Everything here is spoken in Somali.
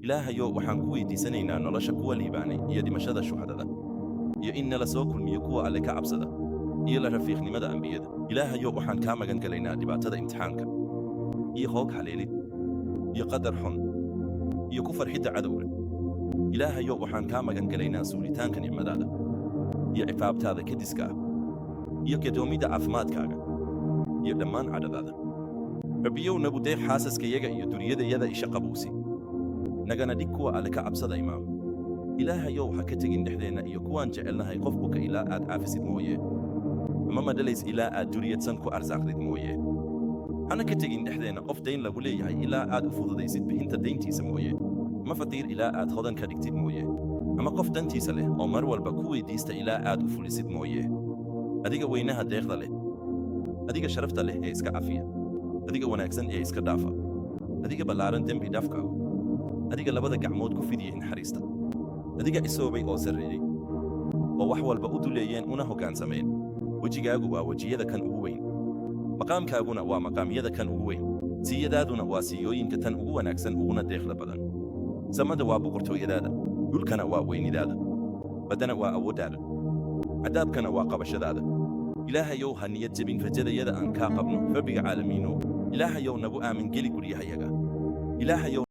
ilaahayow waxaan ku weydiisanaynaa nolosha kuwa liibaanay iyo dhimashada shuhadada iyo in nala soo kulmiyo kuwa alle ka cabsada iyo la rafiiqnimada ambiyada. ilaahayow waxaan kaa magan galaynaa dhibaatada imtixaanka iyo hoog haleelid iyo qadar xun iyo ku farxidda cadowga. ilaahayow waxaan kaa magan galaynaa suulitaanka nicmadaada iyo ciqaabtaada kadiska ah iyo gadoomida caafimaadkaaga iyo dhammaan cadhadaada. rabbiyow nagu deeq xaasaskayaga iyo duriyadayada isha qabuusi, nagana dhig kuwa alle ka cabsada imaam. ilaahayow ha ka tegin dhexdeenna iyo kuwaan jecelnahay qof buka ilaa aad caafisid mooye, ama madhalays ilaa aad duriyadsan ku arsaaqdid mooye. hana ka tegin dhexdeenna qof dayn lagu leeyahay ilaa aad u fududaysid bixinta dayntiisa mooye, ama faqiir ilaa aad hodan ka dhigtid mooye, ama qof dantiisa leh oo mar walba ku weydiista ilaa aad u fulisid mooye. adiga weynaha deeqda leh, adiga sharafta leh ee iska cafiya, adiga wanaagsan ee iska dhaafa, adiga ballaaran dembi dhaafkaagu, adiga labada gacmood ku fidiyey naxariista, adiga isoobay oo sarreeyey oo wax walba u duleeyeen una hoggaansameen. wejigaagu waa wejiyada kan ugu weyn, maqaamkaaguna waa maqaamyada kan ugu weyn, siiyadaaduna waa siiyooyinka tan ugu wanaagsan uguna deeqda badan. samada waa boqortooyadaada, dhulkana waa weynidaada, baddana waa awooddaada, cadaabkana waa qabashadaada. ilaahayow ha niyad jebin rajadayada aan kaa qabno rabbiga caalamiino. ilaahayow nagu aamin geli guryahayaga. ilaahayow